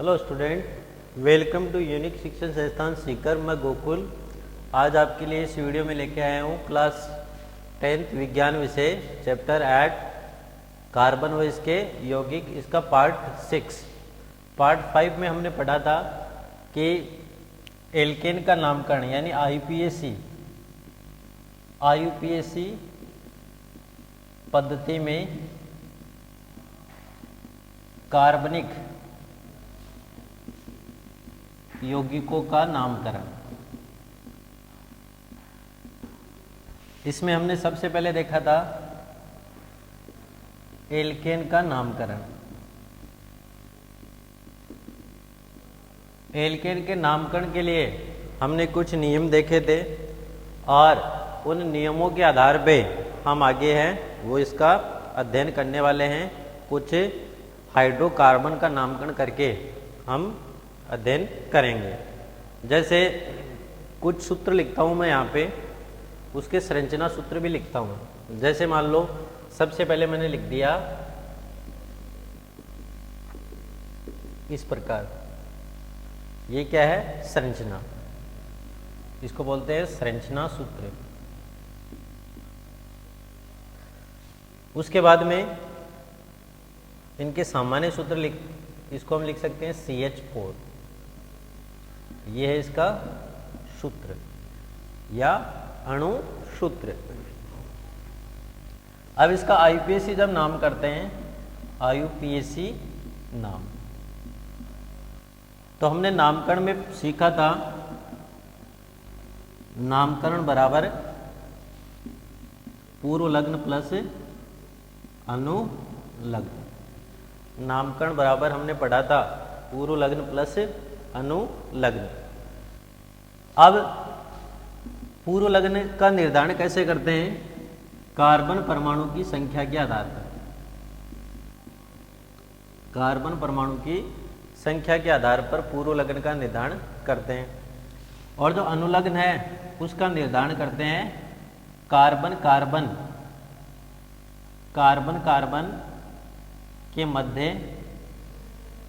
Hello student, welcome to unique Shikshan Sansthan Sikar. मैं गोकुल आज आपके लिए इस वीडियो में लेके आया हूँ क्लास 10th विज्ञान विषय चैप्टर 8 कार्बन व इसके यौगिक, इसका पार्ट 6। पार्ट 5 में हमने पढ़ा था कि एल्केन का नामकरण यानी आईयूपीएसी पद्धति में कार्बनिक यौगिकों का नामकरण। इसमें हमने सबसे पहले देखा था एल्केन का नामकरण। एल्केन के नामकरण के लिए हमने कुछ नियम देखे थे और उन नियमों के आधार पे हम आगे हैं वो इसका अध्ययन करने वाले हैं। कुछ हाइड्रोकार्बन का नामकरण करके हम अध्ययन करेंगे। जैसे कुछ सूत्र लिखता हूँ मैं यहाँ पे, उसके संरचना सूत्र भी लिखता हूँ। जैसे मान लो सबसे पहले मैंने लिख दिया इस प्रकार, ये क्या है? संरचना। इसको बोलते हैं संरचना सूत्र। उसके बाद में इनके सामान्य सूत्र इसको हम लिख सकते हैं CH4। ये है इसका सूत्र या अणु सूत्र। अब इसका आईयूपीएसी जब नाम करते हैं, आईयूपीएसी नाम, तो हमने नामकरण में सीखा था नामकरण बराबर पूर्व लग्न प्लस अनुलग्न। नामकरण बराबर हमने पढ़ा था पूर्व लग्न प्लस अनुलग्न। अब पूर्व लग्न का निर्धारण कैसे करते हैं? कार्बन परमाणु की संख्या के आधार पर। कार्बन परमाणु की संख्या के आधार पर पूर्व लग्न का निर्धारण करते हैं। और जो अनुलग्न है उसका निर्धारण करते हैं कार्बन कार्बन के मध्य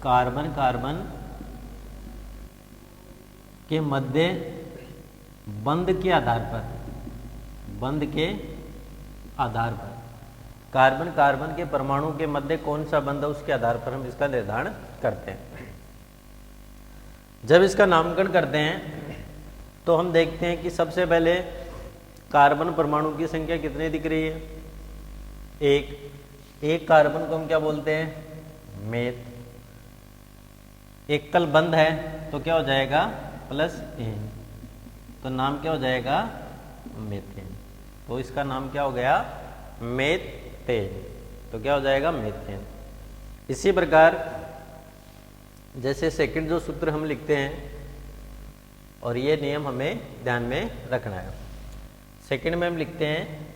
कार्बन कार्बन के मध्य बंध के आधार पर, बंध के आधार पर कार्बन कार्बन के परमाणु के मध्य कौन सा बंध है उसके आधार पर हम इसका निर्धारण करते हैं। जब इसका नामकरण करते हैं तो हम देखते हैं कि सबसे पहले कार्बन परमाणु की संख्या कितनी दिख रही है? एक कार्बन को हम क्या बोलते हैं? मेथ। एकल बंध है तो क्या हो जाएगा? प्लस एन, तो नाम क्या हो जाएगा? मेथेन। तो इसका नाम क्या हो गया? मेथेन। तो क्या हो जाएगा? मेथेन। इसी प्रकार जैसे सेकंड जो सूत्र हम लिखते हैं, और ये नियम हमें ध्यान में रखना है। सेकंड में हम लिखते हैं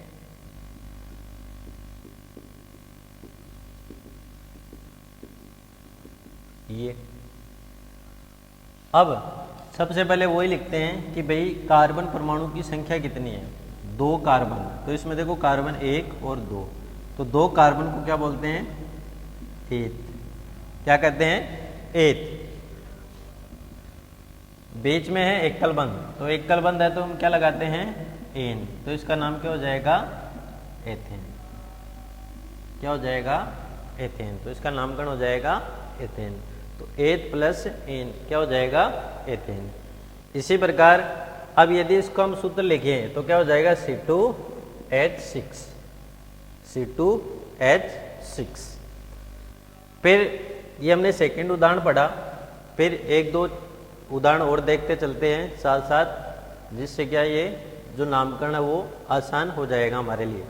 ये। अब सबसे पहले वही लिखते हैं कि भाई कार्बन परमाणु की संख्या कितनी है? 2 कार्बन। तो इसमें देखो कार्बन 1 और 2, तो 2 कार्बन को क्या बोलते हैं? एथ। क्या कहते हैं? एथ। बीच में है एकल बंध, तो एकल बंध है तो हम क्या लगाते हैं? एन। तो इसका नाम क्या हो जाएगा? एथेन। क्या हो जाएगा? एथेन। तो इसका नामकरण हो जाएगा एथेन। तो एथ प्लस एन क्या हो जाएगा? एथेन। इसी प्रकार अब यदि इसको हम सूत्र लिखें तो क्या हो जाएगा? C2H6। C2H6। फिर ये हमने सेकंड उदाहरण पढ़ा, फिर एक दो उदाहरण और देखते चलते हैं साथ साथ, जिससे क्या ये जो नामकरण है वो आसान हो जाएगा हमारे लिए।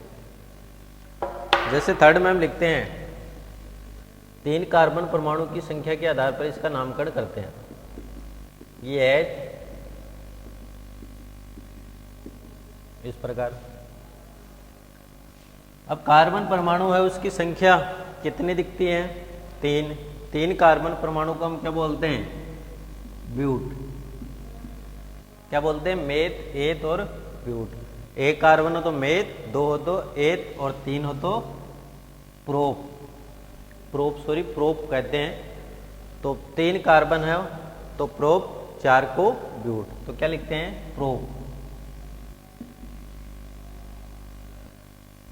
जैसे थर्ड में हम लिखते हैं 3 कार्बन परमाणु की संख्या के आधार पर इसका नामकरण करते हैं। ये है इस प्रकार। अब कार्बन परमाणु है उसकी संख्या कितनी दिखती है? 3 कार्बन परमाणु को हम क्या बोलते हैं? ब्यूट। क्या बोलते हैं? मेथ, एथ और ब्यूट। 1 कार्बन हो तो मेथ, 2 हो तो एथ और 3 हो तो प्रोप कहते हैं। तो 3 कार्बन है तो प्रोप, 4 को ब्यूट, तो क्या लिखते हैं प्रोप।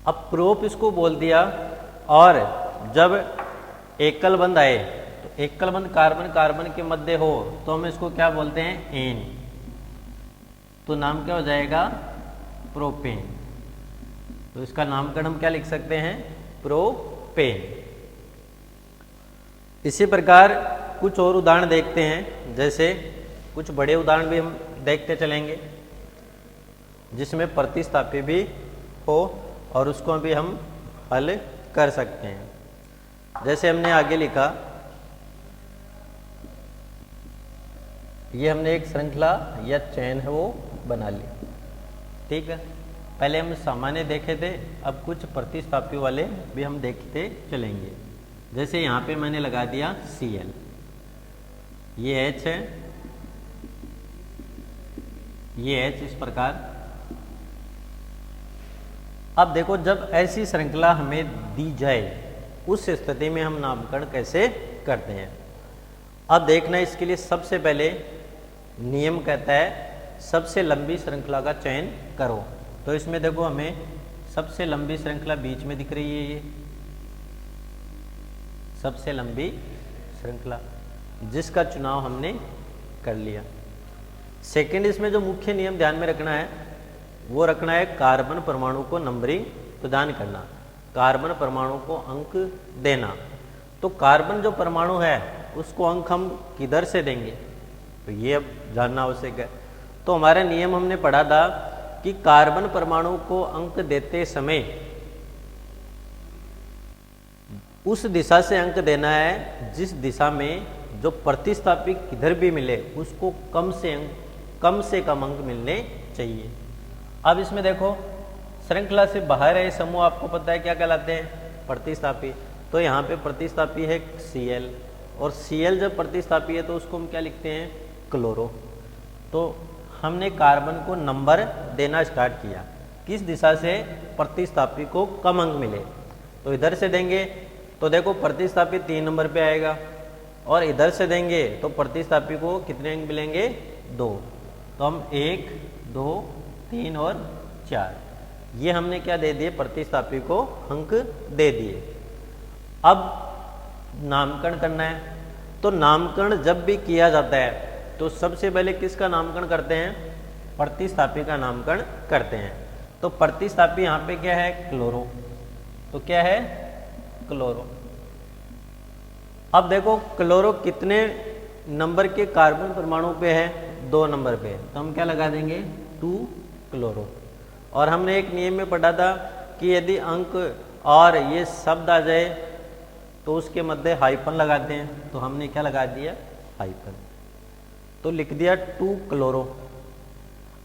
अब प्रोप इसको बोल दिया, और जब एकल बंध आए तो एकल बंध कार्बन कार्बन के मध्य हो तो हम इसको क्या बोलते हैं एन, तो नाम क्या हो जाएगा प्रोपेन। तो इसका नामकरण हम क्या लिख सकते हैं प्रोपेन। इसी प्रकार कुछ और उदाहरण देखते हैं, जैसे कुछ बड़े उदाहरण भी हम देखते चलेंगे जिसमें प्रतिस्थापी भी हो और उसको भी हम हल कर सकते हैं। जैसे हमने आगे लिखा, ये हमने एक श्रृंखला या चेन है वो बना ली, ठीक है। पहले हम सामान्य देखे थे, अब कुछ प्रतिस्थापी वाले भी हम देखते चलेंगे। जैसे यहाँ पे मैंने लगा दिया Cl, ये H है, ये H इस प्रकार। अब देखो जब ऐसी श्रृंखला हमें दी जाए उस स्थिति में हम नामकरण कैसे करते हैं। अब देखना, इसके लिए सबसे पहले नियम कहता है सबसे लंबी श्रृंखला का चयन करो। तो इसमें देखो हमें सबसे लंबी श्रृंखला बीच में दिख रही है, ये सबसे लंबी श्रृंखला जिसका चुनाव हमने कर लिया। सेकंड, इसमें जो मुख्य नियम ध्यान में रखना है वो रखना है कार्बन परमाणु को नंबरिंग प्रदान करना, कार्बन परमाणु को अंक देना। तो कार्बन जो परमाणु है उसको अंक हम किधर से देंगे, तो ये अब जानना आवश्यक है। तो हमारा नियम हमने पढ़ा था कि कार्बन परमाणु को अंक देते समय उस दिशा से अंक देना है जिस दिशा में जो प्रतिस्थापी किधर भी मिले उसको कम से कम अंक मिलने चाहिए। अब इसमें देखो श्रृंखला से बाहर है समूह, आपको पता है क्या कहलाते हैं प्रतिस्थापी। तो यहाँ पे प्रतिस्थापी है Cl, और Cl जब प्रतिस्थापी है तो उसको हम क्या लिखते हैं क्लोरो। तो हमने कार्बन को नंबर देना स्टार्ट किया, किस दिशा से प्रतिस्थापी को कम अंक मिले, तो इधर से देंगे तो देखो प्रतिस्थापी 3 नंबर पे आएगा, और इधर से देंगे तो प्रतिस्थापी को कितने अंक मिलेंगे 2। तो हम 1, 2, 3 और 4 ये हमने क्या दे दिए प्रतिस्थापी को अंक दे दिए। अब नामकरण करना है, तो नामकरण जब भी किया जाता है तो सबसे पहले किसका नामकरण करते हैं प्रतिस्थापी का नामकरण करते हैं। तो प्रतिस्थापी यहाँ पे क्या है क्लोरो, तो क्या है क्लोरो। अब देखो क्लोरो कितने नंबर के कार्बन परमाणु पे है 2 नंबर पे, तो हम क्या लगा देंगे 2 क्लोरो। और हमने एक नियम में पढ़ा था कि यदि अंक और ये शब्द आ जाए तो उसके मध्य हाइफन लगाते हैं, तो हमने क्या लगा दिया हाइफन, तो लिख दिया 2 क्लोरो।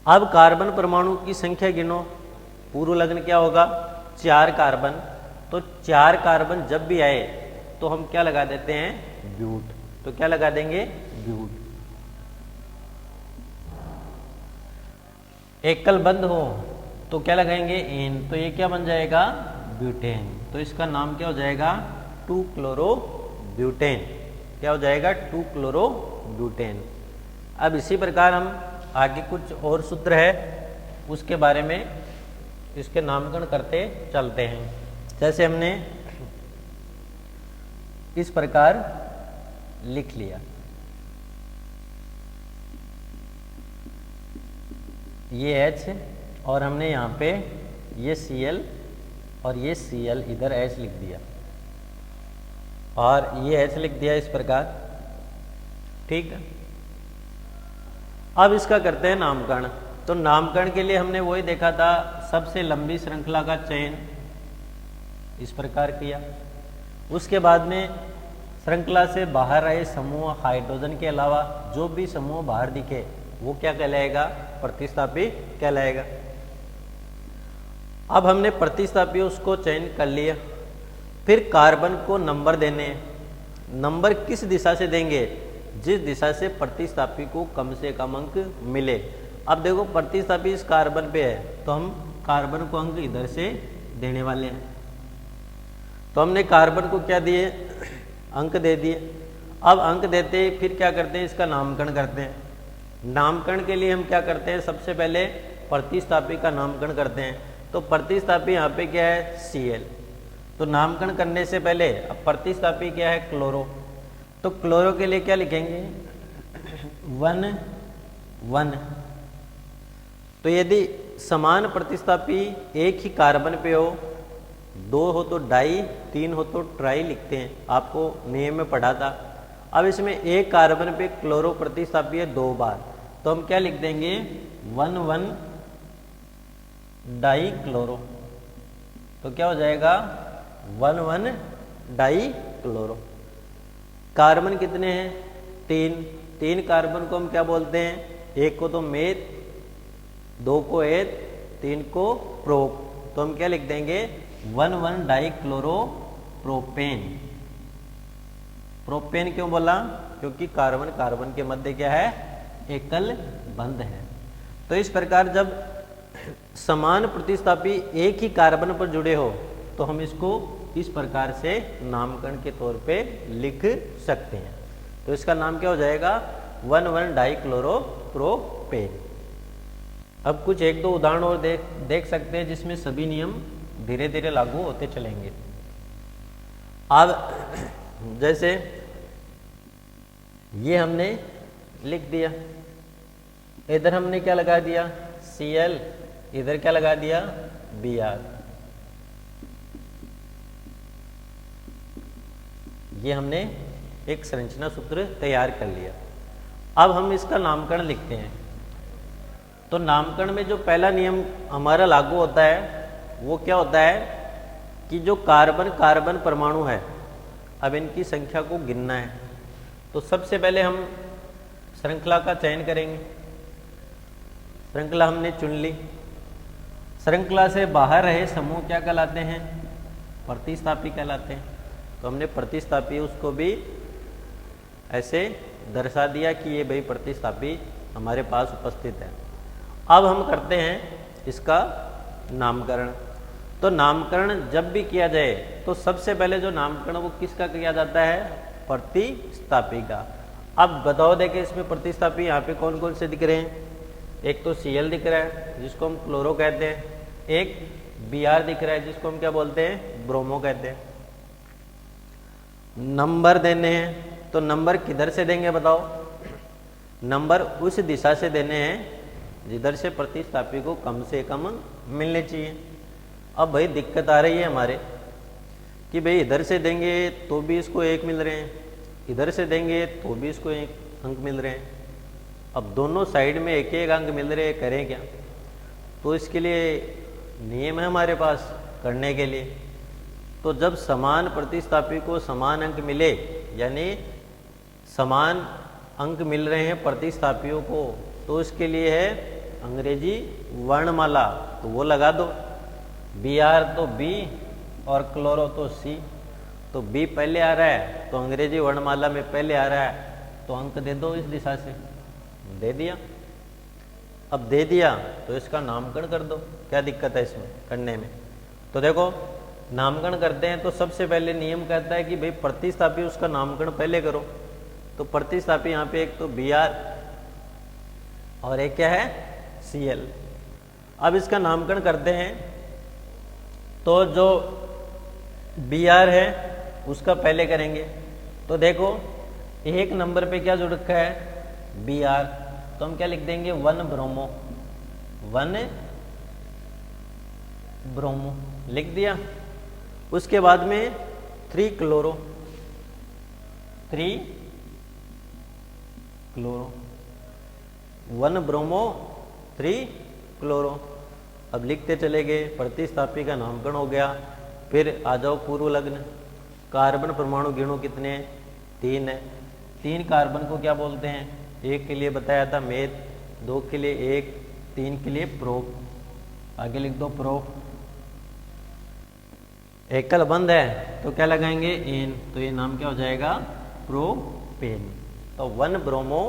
अब कार्बन परमाणु की संख्या गिनो, पूर्व लग्न क्या होगा 4 कार्बन, तो 4 कार्बन जब भी आए तो हम क्या लगा देते हैं ब्यूट, तो क्या लगा देंगे ब्यूट। एकल बंध हो तो क्या लगाएंगे एन, तो ये क्या बन जाएगा ब्यूटेन, तो इसका नाम क्या हो जाएगा 2 क्लोरो ब्यूटेन, क्या हो जाएगा 2 क्लोरो ब्यूटेन। अब इसी प्रकार हम आगे कुछ और सूत्र है उसके बारे में इसके नामकरण करते चलते हैं। जैसे हमने इस प्रकार लिख लिया, ये H और हमने यहाँ पे ये Cl और ये Cl इधर H लिख दिया और ये H लिख दिया इस प्रकार, ठीक है। अब इसका करते हैं नामकरण। तो नामकरण के लिए हमने वही देखा था सबसे लंबी श्रृंखला का चयन इस प्रकार किया। उसके बाद में श्रृंखला से बाहर आए समूह हाइड्रोजन के अलावा जो भी समूह बाहर दिखे वो क्या कहलाएगा प्रतिस्थापी कहलाएगा। अब हमने प्रतिस्थापी उसको चयन कर लिया, फिर कार्बन को नंबर देने हैं। नंबर किस दिशा से देंगे जिस दिशा से प्रतिस्थापी को कम से कम अंक मिले। अब देखो प्रतिस्थापी इस कार्बन पे है तो हम कार्बन को अंक इधर से देने वाले हैं, तो हमने कार्बन को क्या दिए अंक दे दिए। अब अंक देते फिर क्या करते हैं, इसका नामकरण करते हैं। नामकरण के लिए हम क्या करते हैं, सबसे पहले प्रतिस्थापी का नामकरण करते हैं। तो प्रतिस्थापी यहाँ पे क्या है, Cl। तो नामकरण करने से पहले अब प्रतिस्थापी क्या है, क्लोरो। तो क्लोरो के लिए क्या लिखेंगे, 1 1। तो यदि समान प्रतिस्थापी एक ही कार्बन पे हो, 2 हो तो डाई, 3 हो तो ट्राई लिखते हैं, आपको नियम में पढ़ा था। अब इसमें एक कार्बन पे क्लोरो प्रतिस्थापी है 2 बार, तो हम क्या लिख देंगे, 1 1 डाई क्लोरो। तो क्या हो जाएगा, 1 1 डाई क्लोरो। कार्बन कितने हैं, 3 कार्बन को हम क्या बोलते हैं, एक को तो मेथ, 2 को एथ, 3 को प्रोप। तो हम क्या लिख देंगे, 1 1 डाई क्लोरो प्रोपेन। प्रोपेन क्यों बोला, क्योंकि कार्बन कार्बन के मध्य क्या है, एकल बंध है। तो इस प्रकार जब समान प्रतिस्थापी एक ही कार्बन पर जुड़े हो तो हम इसको इस प्रकार से नामकरण के तौर पे लिख सकते हैं। तो इसका नाम क्या हो जाएगा, 1 1 डाई क्लोरो प्रोपेन। अब कुछ 1-2 उदाहरण और देख सकते हैं जिसमें सभी नियम धीरे धीरे लागू होते चलेंगे। अब जैसे ये हमने लिख दिया, इधर हमने क्या लगा दिया, Cl, इधर क्या लगा दिया, Br। ये हमने एक संरचना सूत्र तैयार कर लिया। अब हम इसका नामकरण लिखते हैं। तो नामकरण में जो पहला नियम हमारा लागू होता है वो क्या होता है कि जो कार्बन कार्बन परमाणु है, अब इनकी संख्या को गिनना है। तो सबसे पहले हम श्रृंखला का चयन करेंगे। श्रृंखला हमने चुन ली। श्रृंखला से बाहर रहे समूह क्या कहलाते हैं, प्रतिस्थापी कहलाते हैं। तो हमने प्रतिस्थापी उसको भी ऐसे दर्शा दिया कि ये भाई प्रतिस्थापी हमारे पास उपस्थित है। अब हम करते हैं इसका नामकरण। तो नामकरण जब भी किया जाए तो सबसे पहले जो नामकरण वो किसका किया जाता है, प्रतिस्थापी का। अब बताओ देखें इसमें प्रतिस्थापी यहाँ पे कौन कौन से दिख रहे हैं। एक तो Cl दिख रहा है जिसको हम क्लोरो कहते हैं, एक Br दिख रहा है जिसको हम क्या बोलते हैं, ब्रोमो कहते हैं। नंबर देने हैं, तो नंबर किधर से देंगे बताओ, नंबर उस दिशा से देने हैं जिधर से प्रतिस्थापी को कम से कम मिलने चाहिए। अब भाई दिक्कत आ रही है हमारे कि भाई इधर से देंगे तो भी इसको 1 मिल रहे हैं, इधर से देंगे तो भी इसको 1 अंक मिल रहे हैं। अब दोनों साइड में 1-1 अंक मिल रहे हैं, करें क्या। तो इसके लिए नियम है हमारे पास करने के लिए। तो जब समान प्रतिस्थापी को समान अंक मिले, यानी समान अंक मिल रहे हैं प्रतिस्थापियों को, तो इसके लिए है अंग्रेजी वर्णमाला, तो वो लगा दो। Br तो B और क्लोरो तो C। तो B पहले आ रहा है तो अंग्रेजी वर्णमाला में पहले आ रहा है, तो अंक दे दो इस दिशा से। दे दिया। अब दे दिया तो इसका नामकरण कर दो, क्या दिक्कत है इसमें करने में। तो देखो नामकरण करते हैं तो सबसे पहले नियम कहता है कि भाई प्रतिस्थापी उसका नामकरण पहले करो। तो प्रतिस्थापी यहाँ पे एक तो Br और एक क्या है, Cl। अब इसका नामकरण करते हैं तो जो Br है उसका पहले करेंगे। तो देखो एक नंबर पे क्या जुड़ रखा है, Br, तो हम क्या लिख देंगे, 1 ब्रोमो, 1 ब्रोमो लिख दिया। उसके बाद में 3 क्लोरो, 3 क्लोरो, 1 ब्रोमो 3 क्लोरो। अब लिखते चले गए, प्रतिस्थापी का नामकरण हो गया। फिर आ जाओ पूर्व लग्न। कार्बन परमाणु गिणों कितने हैं, 3 है। 3 कार्बन को क्या बोलते हैं, एक के लिए बताया था मेथ, 2 के लिए 1, 3 के लिए प्रोप। आगे लिख दो प्रोप। एकल बंध है तो क्या लगाएंगे, एन, तो ये नाम क्या हो जाएगा, प्रोपेन। तो 1 ब्रोमो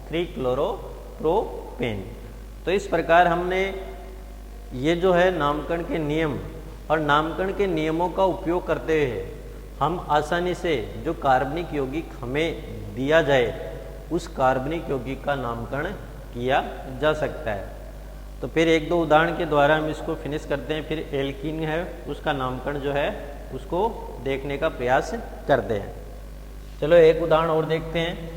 3 क्लोरो प्रोपेन। तो इस प्रकार हमने ये जो है नामकरण के नियम और नामकरण के नियमों का उपयोग करते हुए हम आसानी से जो कार्बनिक यौगिक हमें दिया जाए उस कार्बनिक यौगिक का नामकरण किया जा सकता है। तो फिर एक दो उदाहरण के द्वारा हम इसको फिनिश करते हैं, फिर एल्कीन है उसका नामकरण जो है उसको देखने का प्रयास करते हैं। चलो एक उदाहरण और देखते हैं।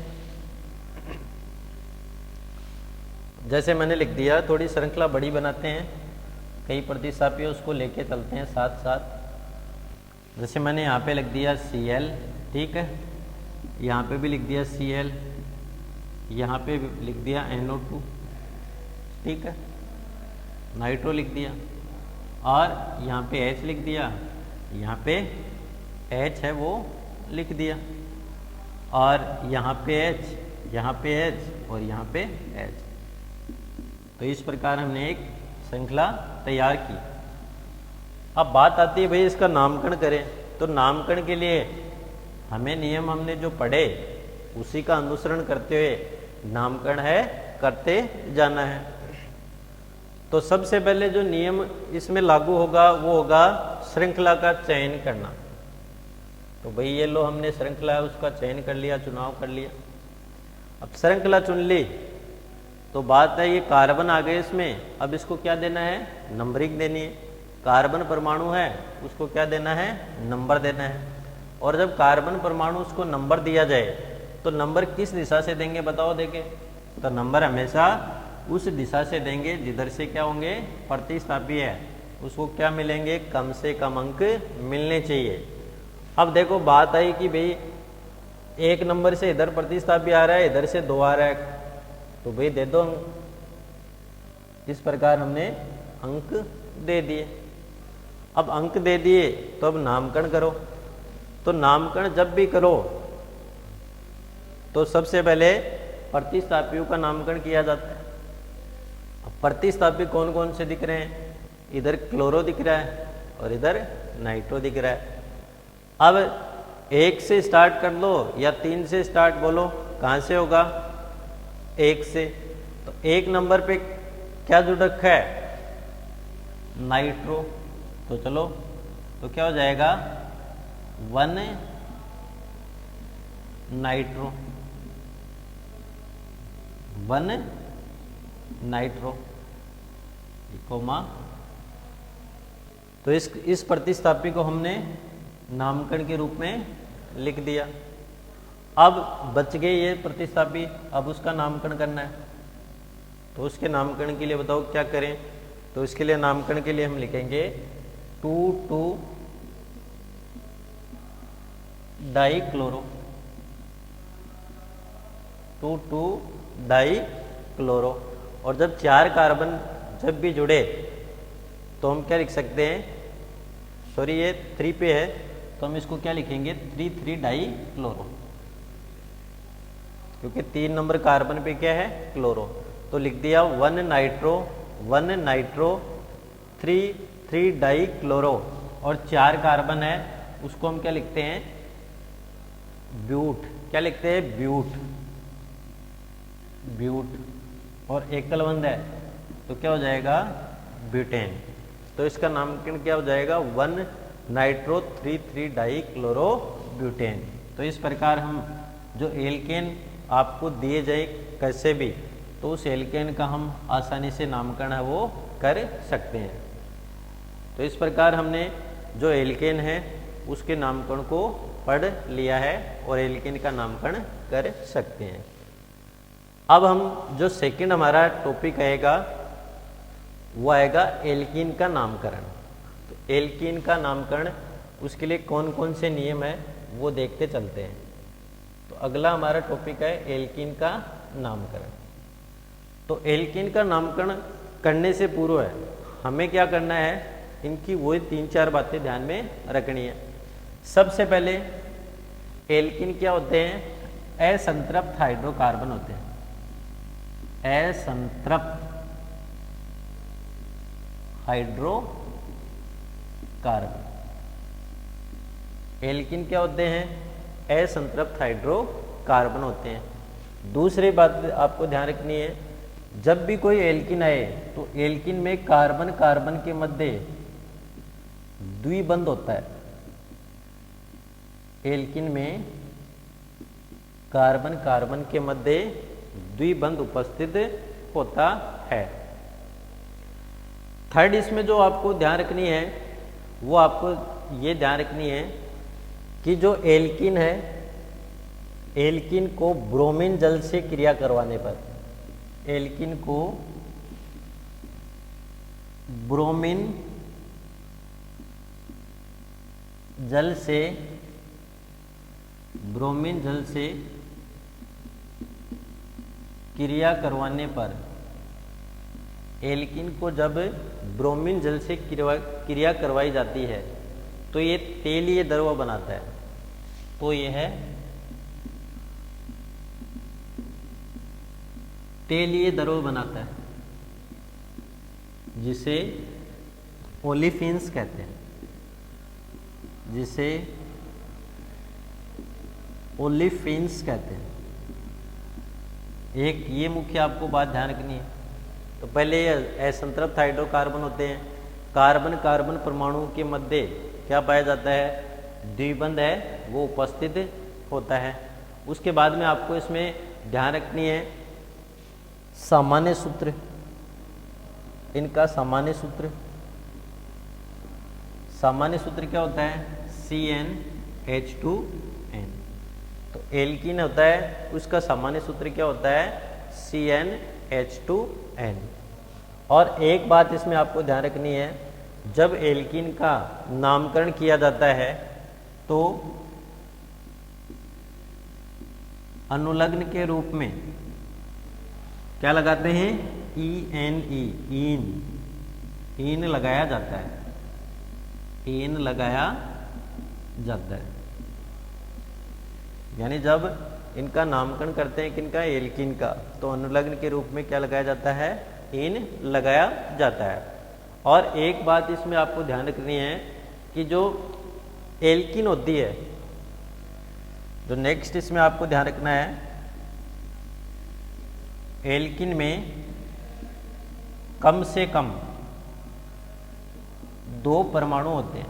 जैसे मैंने लिख दिया, थोड़ी श्रृंखला बड़ी बनाते हैं, कई प्रतिस्थापी उसको लेके चलते हैं साथ साथ। जैसे मैंने यहाँ पे लिख दिया Cl, ठीक है, यहाँ पे भी लिख दिया Cl, यहाँ पे भी लिख दिया NO2, ठीक है, नाइट्रो लिख दिया, और यहाँ पे H लिख दिया, यहाँ पे H है वो लिख दिया, और यहाँ पे H, यहाँ पे H और यहाँ पे H। तो इस प्रकार हमने एक श्रृंखला तैयार की। अब बात आती है भाई इसका नामकरण करें, तो नामकरण के लिए हमें नियम हमने जो पढ़े उसी का अनुसरण करते हुए नामकरण है करते जाना है। तो सबसे पहले जो नियम इसमें लागू होगा वो होगा श्रृंखला का चयन करना। तो भाई ये लो हमने श्रृंखला है उसका चयन कर लिया, चुनाव कर लिया। अब श्रृंखला चुन ली तो बात है ये कार्बन आ गए इसमें, अब इसको क्या देना है, नंबरिंग देनी है। कार्बन परमाणु है उसको क्या देना है, नंबर देना है। और जब कार्बन परमाणु उसको नंबर दिया जाए तो नंबर किस दिशा से देंगे बताओ देखे। तो नंबर हमेशा उस दिशा से देंगे जिधर से क्या होंगे, प्रतिस्थापी है, उसको क्या मिलेंगे, कम से कम अंक मिलने चाहिए। अब देखो बात आई कि भाई एक नंबर से इधर प्रतिस्थापी आ रहा है, इधर से 2 आ रहा है, तो भाई दे दो अंक। इस प्रकार हमने अंक दे दिए। अब अंक दे दिए तो अब नामकरण करो। तो नामकरण जब भी करो तो सबसे पहले प्रतिस्थापियों का नामकरण किया जाता है। अब प्रतिस्थापी कौन कौन से दिख रहे हैं, इधर क्लोरो दिख रहा है और इधर नाइट्रो दिख रहा है। अब 1 से स्टार्ट कर लो या 3 से स्टार्ट बोलो, कहाँ से होगा, 1 से। तो 1 नंबर पे क्या जुड़ रखा है, नाइट्रो। तो चलो तो क्या हो जाएगा, 1 नाइट्रो, 1 नाइट्रो, कोमा। तो इस प्रतिस्थापी को हमने नामकरण के रूप में लिख दिया। अब बच गए ये प्रतिस्थापी, अब उसका नामकरण करना है। तो उसके नामकरण के लिए बताओ क्या करें। तो इसके लिए नामकरण के लिए हम लिखेंगे 2,2 डाइक्लोरो, 2,2 डाइक्लोरो। और जब 4 कार्बन जब भी जुड़े तो हम क्या लिख सकते हैं, सॉरी ये 3 पे है तो हम इसको क्या लिखेंगे, 3,3 डाइक्लोरो, क्योंकि 3 नंबर कार्बन पे क्या है, क्लोरो। तो लिख दिया 1 नाइट्रो, 1 नाइट्रो, 3,3 डाइक्लोरो। और 4 कार्बन है उसको हम क्या लिखते हैं, ब्यूट। क्या लिखते हैं, ब्यूट, ब्यूट। और एकल बंध है तो क्या हो जाएगा, ब्यूटेन। तो इसका नामकरण क्या हो जाएगा, 1 नाइट्रो 3,3 डाइक्लोरो ब्यूटेन। तो इस प्रकार हम जो एल्केन आपको दिए जाए कैसे भी, तो उस एल्केन का हम आसानी से नामकरण है वो कर सकते हैं। तो इस प्रकार हमने जो एल्केन है उसके नामकरण को पढ़ लिया है और एल्केन का नामकरण कर सकते हैं। अब हम जो सेकंड हमारा टॉपिक आएगा वो आएगा एल्कीन का नामकरण। तो एल्कीन का नामकरण उसके लिए कौन कौन से नियम है वो देखते चलते हैं। तो अगला हमारा टॉपिक है एल्कीन का नामकरण। तो एल्कीन का नामकरण करने से पूर्व है हमें क्या करना है, इनकी वही 3-4 बातें ध्यान में रखनी है। सबसे पहले एल्कीन क्या होते हैं, असंतृप्त हाइड्रोकार्बन होते हैं। असंतृप्त हाइड्रोकार्बन, एल्कीन क्या होते हैं, असंतृप्त हाइड्रोकार्बन होते हैं। दूसरी बात आपको ध्यान रखनी है, जब भी कोई एल्कीन आए तो एल्कीन में कार्बन कार्बन के मध्य द्विबंध होता है। एल्किन में कार्बन कार्बन के मध्य द्विबंध उपस्थित होता है। थर्ड इसमें जो आपको ध्यान रखनी है वो आपको ये ध्यान रखनी है कि जो एल्किन है, एल्किन को ब्रोमीन जल से क्रिया करवाने पर, एल्किन को ब्रोमीन जल से क्रिया करवाने पर, एल्किन को जब ब्रोमीन जल से क्रिया करवाई जाती है तो ये तेलीय द्रव बनाता है। तो ये है तेलीय द्रव बनाता है, जिसे ओलिफिन्स कहते हैं, जिसे ओलिफिन्स कहते हैं। एक ये मुख्य आपको बात ध्यान रखनी है। तो पहले असंतृप्त हाइड्रोकार्बन होते हैं, कार्बन कार्बन परमाणु के मध्य क्या पाया जाता है, द्विबंध है वो उपस्थित होता है। उसके बाद में आपको इसमें ध्यान रखनी है सामान्य सूत्र, इनका सामान्य सूत्र क्या होता है, CnH2n। तो एल्कीन होता है उसका सामान्य सूत्र क्या होता है, CnH2n। और एक बात इसमें आपको ध्यान रखनी है, जब एल्कीन का नामकरण किया जाता है तो अनुलग्न के रूप में क्या लगाते हैं, ENE, ईन लगाया जाता है, ईन लगाया जाता है। यानी जब इनका नामकरण करते हैं किनका, एल्कीन का, तो अनुलग्न के रूप में क्या लगाया जाता है, ईन लगाया जाता है। और एक बात इसमें आपको ध्यान रखनी है कि जो एल्कीन होती है, जो नेक्स्ट इसमें आपको ध्यान रखना है, एल्कीन में कम से कम 2 परमाणु होते हैं।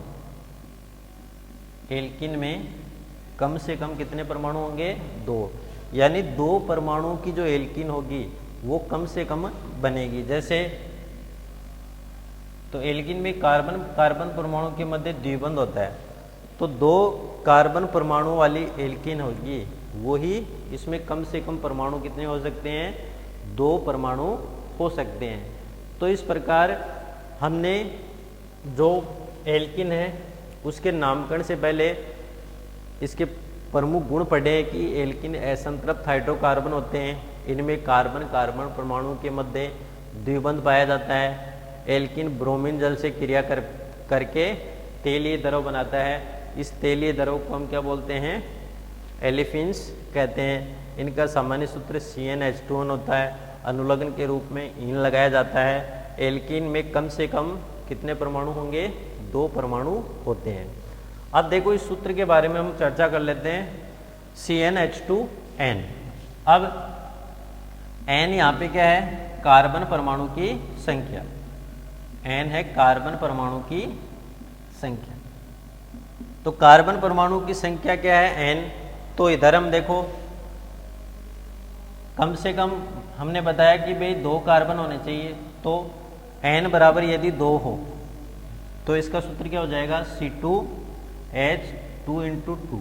एल्कीन में कम से कम कितने परमाणु होंगे, 2। यानी 2 परमाणु की जो एल्कीन होगी वो कम से कम बनेगी। जैसे तो एल्कीन में कार्बन कार्बन परमाणु के मध्य द्विबंध होता है, तो 2 कार्बन परमाणु वाली एल्कीन होगी, वो ही इसमें कम से कम परमाणु कितने हो सकते हैं, 2 परमाणु हो सकते हैं। तो इस प्रकार हमने जो एल्कीन है उसके नामकरण से पहले इसके प्रमुख गुण पढ़े हैं कि एल्कीन असंतृप्त हाइड्रोकार्बन होते हैं, इनमें कार्बन कार्बन परमाणु के मध्य द्विबंध पाया जाता है। एल्कीन ब्रोमीन जल से क्रिया करके तेलीय द्रव बनाता है। इस तेलीय द्रव को हम क्या बोलते हैं, एलिफिन्स कहते हैं। इनका सामान्य सूत्र CnH2n होता है। अनुलग्न के रूप में ईन लगाया जाता है। एल्कीन में कम से कम कितने परमाणु होंगे, 2 परमाणु होते हैं। अब देखो इस सूत्र के बारे में हम चर्चा कर लेते हैं, CnH2n। अब n यहाँ पे क्या है, कार्बन परमाणु की संख्या, n है कार्बन परमाणु की संख्या। तो कार्बन परमाणु की संख्या क्या है, n। तो इधर हम देखो कम से कम हमने बताया कि भाई 2 कार्बन होने चाहिए, तो n बराबर यदि 2 हो तो इसका सूत्र क्या हो जाएगा, C2H2 × 2।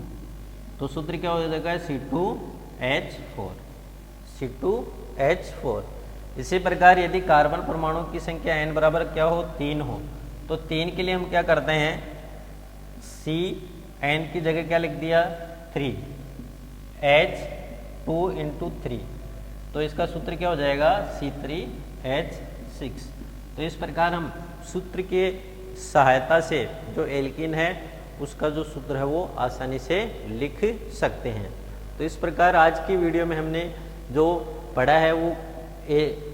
तो सूत्र क्या हो जाएगा, C2H4। इसी प्रकार यदि कार्बन परमाणु की संख्या n बराबर क्या हो, 3 हो, तो 3 के लिए हम क्या करते हैं, Cn की जगह क्या लिख दिया, 3, H2 × 3। तो इसका सूत्र क्या हो जाएगा, C3H6। तो इस प्रकार हम सूत्र के सहायता से जो एल्कीन है उसका जो सूत्र है वो आसानी से लिख सकते हैं। तो इस प्रकार आज की वीडियो में हमने जो पढ़ा है वो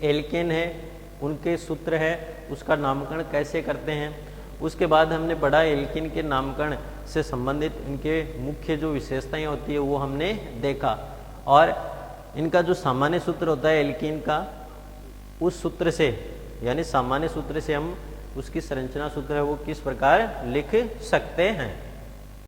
एल्केन है, उनके सूत्र है, उसका नामकरण कैसे करते हैं। उसके बाद हमने पढ़ा एल्कीन के नामकरण से संबंधित इनके मुख्य जो विशेषताएं होती है वो हमने देखा। और इनका जो सामान्य सूत्र होता है एल्कीन का, उस सूत्र से यानी सामान्य सूत्र से हम उसकी संरचना सूत्र है वो किस प्रकार लिख सकते हैं।